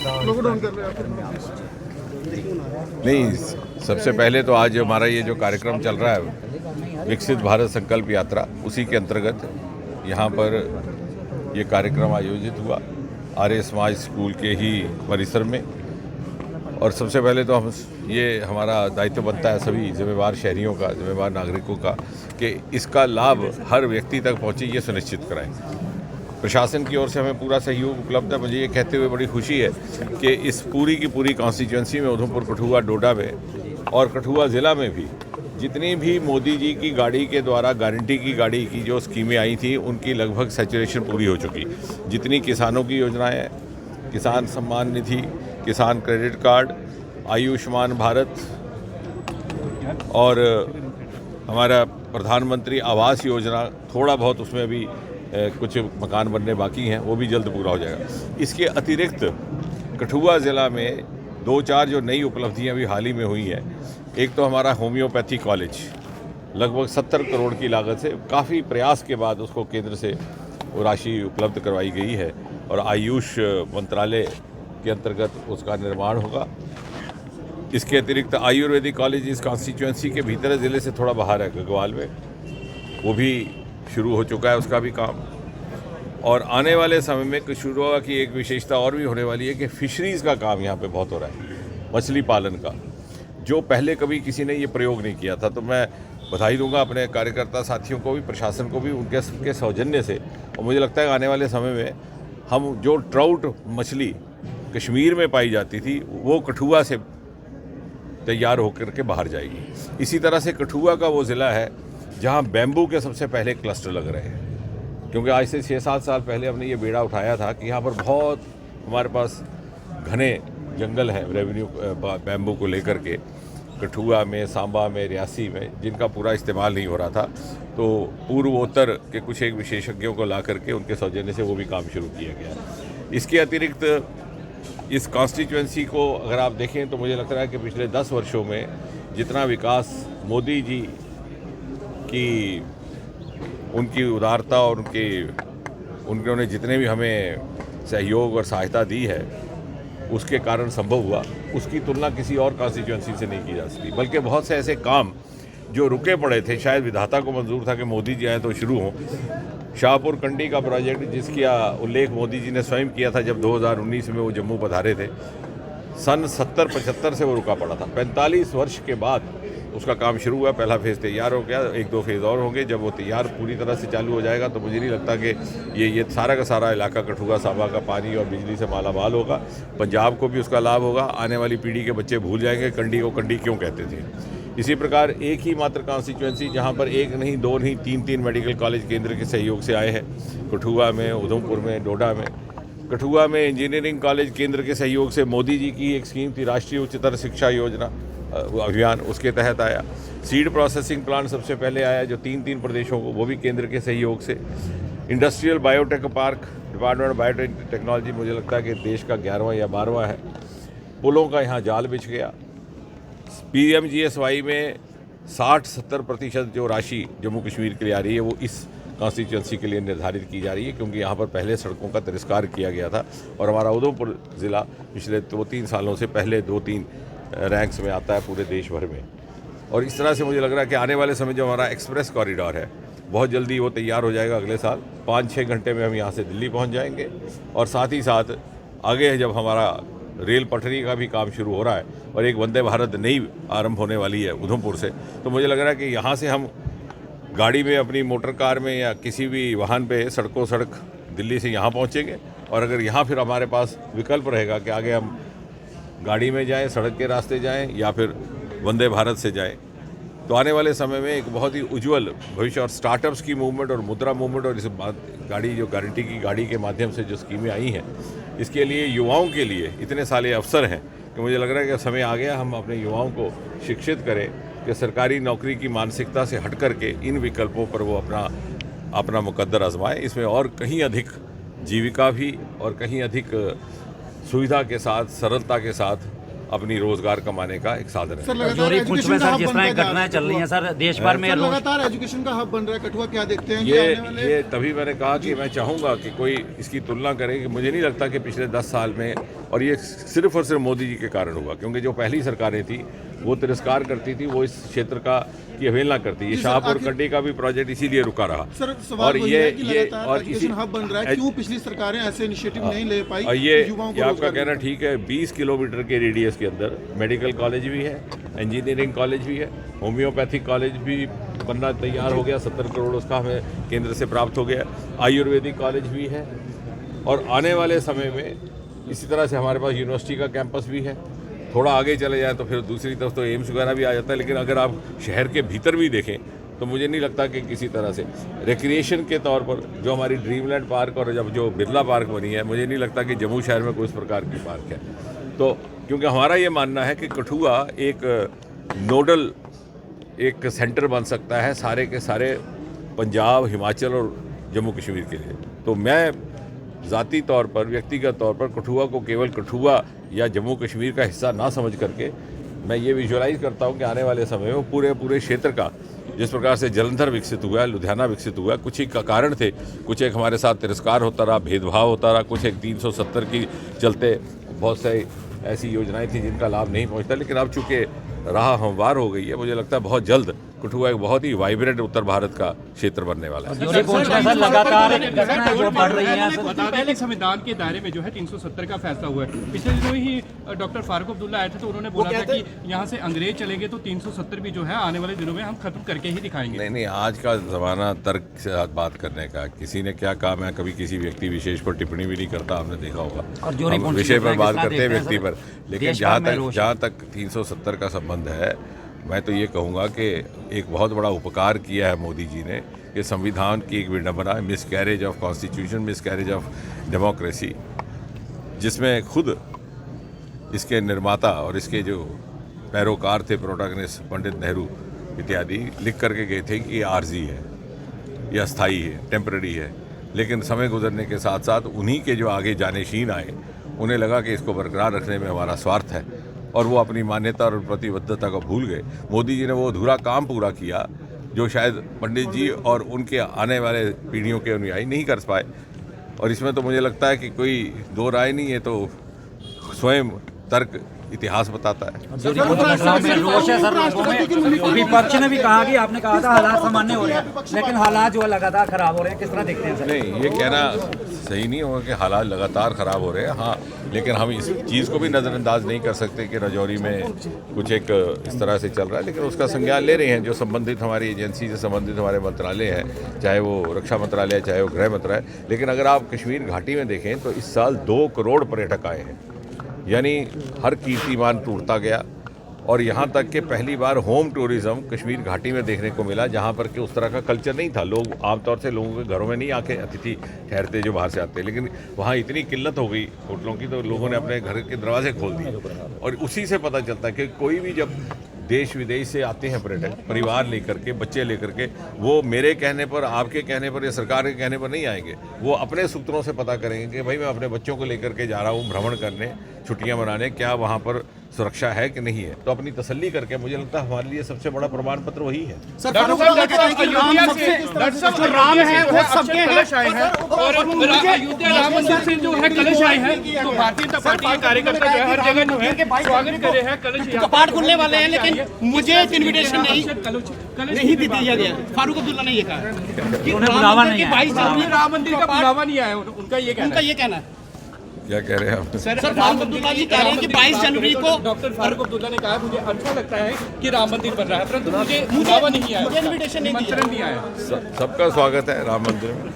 Lockdown कर रहे हैं नहीं, सबसे पहले तो आज हमारा ये जो कार्यक्रम चल रहा है विकसित भारत संकल्प यात्रा, उसी के अंतर्गत यहाँ पर ये कार्यक्रम आयोजित हुआ आर्य समाज स्कूल के ही परिसर में। और सबसे पहले तो ये हमारा दायित्व बनता है सभी जिम्मेवार शहरियों का, जिम्मेवार नागरिकों का, कि इसका लाभ हर व्यक्ति तक पहुँचे, ये सुनिश्चित कराएं। प्रशासन की ओर से हमें पूरा सहयोग उपलब्ध है। मुझे ये कहते हुए बड़ी खुशी है कि इस पूरी की पूरी कॉन्स्टिट्यूंसी में, उधमपुर, कठुआ, डोडा में और कठुआ ज़िला में भी जितनी भी मोदी जी की गाड़ी के द्वारा गारंटी की गाड़ी की जो स्कीमें आई थी, उनकी लगभग सैचुरेशन पूरी हो चुकी। जितनी किसानों की योजनाएं हैं, किसान सम्मान निधि, किसान क्रेडिट कार्ड, आयुष्मान भारत और हमारा प्रधानमंत्री आवास योजना, थोड़ा बहुत उसमें अभी कुछ मकान बनने बाकी हैं, वो भी जल्द पूरा हो जाएगा। इसके अतिरिक्त कठुआ ज़िला में 2-4 जो नई उपलब्धियां भी हाल ही में हुई हैं। एक तो हमारा होम्योपैथी कॉलेज लगभग 70 करोड़ की लागत से, काफ़ी प्रयास के बाद उसको केंद्र से वो राशि उपलब्ध करवाई गई है और आयुष मंत्रालय के अंतर्गत उसका निर्माण होगा। इसके अतिरिक्त आयुर्वेदिक कॉलेज इस कॉन्स्टिट्यूंसी के भीतर ज़िले से थोड़ा बाहर है, गगवाल में, वो भी शुरू हो चुका है उसका भी काम। और आने वाले समय में कशुरवा की एक विशेषता और भी होने वाली है कि फ़िशरीज़ का काम यहाँ पे बहुत हो रहा है, मछली पालन का, जो पहले कभी किसी ने ये प्रयोग नहीं किया था। तो मैं बधाई दूंगा अपने कार्यकर्ता साथियों को भी, प्रशासन को भी, उनके सौजन्य से। और मुझे लगता है आने वाले समय में हम जो ट्राउट मछली कश्मीर में पाई जाती थी, वो कठुआ से तैयार होकर के बाहर जाएगी। इसी तरह से कठुआ का वो ज़िला है जहाँ बैम्बू के सबसे पहले क्लस्टर लग रहे हैं, क्योंकि आज से 6-7 साल पहले हमने ये बेड़ा उठाया था कि यहाँ पर बहुत हमारे पास घने जंगल हैं रेवेन्यू बैम्बू को लेकर के, कठुआ में, सांबा में, रियासी में, जिनका पूरा इस्तेमाल नहीं हो रहा था। तो पूर्वोत्तर के कुछ एक विशेषज्ञों को ला करके उनके सौजन्य से वो भी काम शुरू किया गया। इसके अतिरिक्त इस कॉन्स्टिट्यूंसी को अगर आप देखें तो मुझे लगता है कि पिछले 10 वर्षों में जितना विकास मोदी जी की उनकी उदारता और उन्होंने जितने भी हमें सहयोग और सहायता दी है, उसके कारण संभव हुआ, उसकी तुलना किसी और कॉन्स्टिट्यूंसी से नहीं की जा सकती। बल्कि बहुत से ऐसे काम जो रुके पड़े थे, शायद विधाता को मंजूर था कि मोदी जी आए तो शुरू हों। शाहपुर कंडी का प्रोजेक्ट, जिसका उल्लेख मोदी जी ने स्वयं किया था जब 2019 में वो जम्मू पधारे थे, सन 70-75 से वो रुका पड़ा था। 45 वर्ष के बाद उसका काम शुरू हुआ। पहला फेज़ तैयार हो गया, 1-2 फेज़ और होंगे। जब वो तैयार पूरी तरह से चालू हो जाएगा तो मुझे नहीं लगता कि ये सारा का सारा इलाका कठुआ सांबा का पानी और बिजली से माला माल होगा। पंजाब को भी उसका लाभ होगा। आने वाली पीढ़ी के बच्चे भूल जाएंगे कंडी को कंडी क्यों कहते थे। इसी प्रकार एक ही मात्र कॉन्स्टिट्यूंसी जहाँ पर 1 नहीं, 2 नहीं, 3 मेडिकल कॉलेज केंद्र के सहयोग से आए हैं, कठुआ में, उधमपुर में, डोडा में। कठुआ में इंजीनियरिंग कॉलेज केंद्र के सहयोग से मोदी जी की एक स्कीम थी, राष्ट्रीय उच्चतर शिक्षा योजना अभियान, उसके तहत आया। सीड प्रोसेसिंग प्लांट सबसे पहले आया जो 3 प्रदेशों को, वो भी केंद्र के सहयोग से। Industrial biotech park, department of biotechnology, मुझे लगता है कि देश का 11वां या 12वां है। पुलों का यहाँ जाल बिछ गया। PMGSY में 60-70% जो राशि जम्मू कश्मीर के लिए आ रही है, वो इस कॉन्स्टिट्यूंसी के लिए निर्धारित की जा रही है, क्योंकि यहाँ पर पहले सड़कों का तिरस्कार किया गया था और हमारा उधमपुर ज़िला पिछले 2-3 सालों से पहले 2-3 रैंक्स में आता है पूरे देश भर में। और इस तरह से मुझे लग रहा है कि आने वाले समय जो हमारा एक्सप्रेस कॉरिडोर है, बहुत जल्दी वो तैयार हो जाएगा। अगले साल 5-6 घंटे में हम यहाँ से दिल्ली पहुँच जाएंगे। और साथ ही साथ आगे जब हमारा रेल पटरी का भी काम शुरू हो रहा है और एक वंदे भारत नई आरंभ होने वाली है उधमपुर से, तो मुझे लग रहा है कि यहाँ से हम गाड़ी में, अपनी मोटर कार में या किसी भी वाहन पे सड़कों सड़क दिल्ली से यहाँ पहुँचेंगे। और अगर यहाँ फिर हमारे पास विकल्प रहेगा कि आगे हम गाड़ी में जाएं, सड़क के रास्ते जाएं या फिर वंदे भारत से जाएं, तो आने वाले समय में एक बहुत ही उज्जवल भविष्य। और स्टार्टअप्स की मूवमेंट और मुद्रा मूवमेंट और इस गाड़ी जो गारंटी की गाड़ी के माध्यम से जो स्कीमें आई हैं, इसके लिए युवाओं के लिए इतने सारे अवसर हैं कि मुझे लग रहा है कि समय आ गया हम अपने युवाओं को शिक्षित करें कि सरकारी नौकरी की मानसिकता से हट करके इन विकल्पों पर वो अपना मुकद्दर आजमाएं। इसमें और कहीं अधिक जीविका भी और कहीं अधिक सुविधा के साथ, सरलता के साथ अपनी रोजगार कमाने का एक साधन है। सर लगातार एजुकेशन का हब बनता जा रहा है। चल रही हैं सर देश भर में, लगातार एजुकेशन का हब बन रहा है कठुआ, क्या देखते हैं? ये तभी मैंने कहा कि मैं चाहूँगा कि कोई इसकी तुलना करे कि मुझे नहीं लगता कि पिछले 10 साल में, और ये सिर्फ और सिर्फ मोदी जी के कारण हुआ, क्योंकि जो पहली सरकारें थी वो तिरस्कार करती थी, वो इस क्षेत्र का की अवहेलना करती। ये शाहपुर कंडी का भी प्रोजेक्ट इसीलिए रुका रहा। सर और ये और एजुकेशन हब बन रहा है, क्यों पिछली सरकारें ऐसे इनिशिएटिव नहीं ले पाई? ये आपका कहना ठीक है। 20 किलोमीटर के रेडियस के अंदर मेडिकल कॉलेज भी है, इंजीनियरिंग कॉलेज भी है, होम्योपैथिक कॉलेज भी बनना तैयार हो गया, 70 करोड़ उसका हमें केंद्र से प्राप्त हो गया, आयुर्वेदिक कॉलेज भी है, और आने वाले समय में इसी तरह से हमारे पास यूनिवर्सिटी का कैंपस भी है। थोड़ा आगे चले जाए तो फिर दूसरी तरफ तो एम्स वगैरह भी आ जाता है। लेकिन अगर आप शहर के भीतर भी देखें तो मुझे नहीं लगता कि किसी तरह से रिक्रिएशन के तौर पर जो हमारी ड्रीमलैंड पार्क और जब जो बिरला पार्क बनी है, मुझे नहीं लगता कि जम्मू शहर में कोई इस प्रकार की पार्क है। तो क्योंकि हमारा ये मानना है कि कठुआ एक नोडल एक सेंटर बन सकता है सारे के सारे पंजाब, हिमाचल और जम्मू कश्मीर के लिए। तो मैं ज़ाती तौर पर, व्यक्तिगत तौर पर कठुआ को केवल कठुआ या जम्मू कश्मीर का हिस्सा ना समझ करके मैं ये विजुअलाइज करता हूँ कि आने वाले समय में पूरे क्षेत्र का, जिस प्रकार से जलंधर विकसित हुआ है, लुधियाना विकसित हुआ है, कुछ एक का कारण थे, कुछ एक हमारे साथ तिरस्कार होता रहा, भेदभाव होता रहा, कुछ एक 370 की चलते बहुत सारी ऐसी योजनाएं थी जिनका लाभ नहीं पहुँचता। लेकिन अब चूँकि राह हमवार हो गई है, मुझे लगता है बहुत जल्द कठुआ एक बहुत ही वाइब्रेंट उत्तर भारत का क्षेत्र बनने वाला है। लगातार जो बढ़ रही है, पहले संविधान के दायरे में जो है 370 का फैसला हुआ है। पिछले दिनों ही डॉक्टर फारूक अब्दुल्ला आए थे तो उन्होंने बोला था कि यहाँ से अंग्रेज चलेंगे तो 370 भी जो है आने वाले दिनों में हम खत्म करके ही दिखाएंगे। नहीं, आज का जमाना तर्क से बात करने का। किसी ने क्या कहा, मैं कभी किसी व्यक्ति विशेष पर टिप्पणी भी नहीं करता, आपने देखा होगा। हम विषय पर बात करते हैं, व्यक्ति पर। लेकिन जहाँ तक 370 का संबंध है, मैं तो ये कहूँगा कि एक बहुत बड़ा उपकार किया है मोदी जी ने कि संविधान की एक विडंबना, miscarriage of constitution, miscarriage of democracy, जिसमें खुद इसके निर्माता और इसके जो पैरोकार थे, प्रोटैगनिस्ट पंडित नेहरू इत्यादि, लिख करके गए थे कि ये आर्जी है, ये अस्थाई है, टेम्पररी है। लेकिन समय गुजरने के साथ साथ उन्हीं के जो आगे जानशीन आए, उन्हें लगा कि इसको बरकरार रखने में हमारा स्वार्थ है, और वो अपनी मान्यता और प्रतिबद्धता को भूल गए। मोदी जी ने वो अधूरा काम पूरा किया जो शायद पंडित जी और उनके आने वाले पीढ़ियों के अनुयायी नहीं कर पाए। और इसमें तो मुझे लगता है कि कोई दो राय नहीं है, तो स्वयं तर्क इतिहास बताता है। विपक्ष ने भी कहा कि आपने कहा था हालात सामान्य हो रहे हैं, लेकिन हालात जो है लगातार खराब हो रहे हैं, किस तरह देखते हैं सर? नहीं, ये कहना सही नहीं होगा कि हालात लगातार ख़राब हो रहे हैं। हाँ, लेकिन हम इस चीज़ को भी नज़रअंदाज नहीं कर सकते कि राजौरी में कुछ एक इस तरह से चल रहा है। लेकिन उसका संज्ञान ले रहे हैं जो संबंधित हमारी एजेंसी से संबंधित हमारे मंत्रालय हैं, चाहे वो रक्षा मंत्रालय, चाहे वो गृह मंत्रालय। लेकिन अगर आप कश्मीर घाटी में देखें तो इस साल 2 करोड़ पर्यटक आए हैं, यानी हर कीर्तिमान टूटता गया। और यहाँ तक कि पहली बार होम टूरिज़्म कश्मीर घाटी में देखने को मिला, जहाँ पर कि उस तरह का कल्चर नहीं था। लोग आमतौर से लोगों के घरों में नहीं आके अतिथि ठहरते जो बाहर से आते, लेकिन वहाँ इतनी किल्लत हो गई होटलों की तो लोगों ने अपने घर के दरवाजे खोल दिए। और उसी से पता चलता है कि कोई भी जब देश विदेश से आते हैं पर्यटक, परिवार लेकर के, बच्चे लेकर के, वो मेरे कहने पर, आपके कहने पर या सरकार के कहने पर नहीं आएंगे। वो अपने सूत्रों से पता करेंगे कि भाई मैं अपने बच्चों को लेकर के जा रहा हूँ भ्रमण करने, छुट्टियाँ मनाने, क्या वहाँ पर सुरक्षा है कि नहीं है। तो अपनी तसल्ली करके, मुझे लगता है हमारे लिए सबसे बड़ा प्रमाण पत्र वही है। सर, राम है वो सबके हैं, और अयोध्या राम मंदिर से जो है कलश आए हैं, तो भारतीय जनता पार्टी के कार्यकर्ता जो है हर जगह जो है स्वागत कर रहे हैं। कलश कपाट खुलने वाले हैं, लेकिन मुझे इनविटेशन नहीं दिया गया। फारूक अब्दुल्ला ने ये कहा कि बुलावा नहीं है, राम मंदिर का बुलावा नहीं आया, उनका ये कहना है। क्या कह रहे हैं आप? सर, फारूक अब्दुल्ला जी कह रहे हैं कि 22 जनवरी को डॉक्टर फारूक अब्दुल्ला ने कहा मुझे अच्छा लगता है कि राम मंदिर बन रहा है, परंतु मुझे बुलावा नहीं आया, इनविटेशन नहीं आया। सबका स्वागत है राम मंदिर में।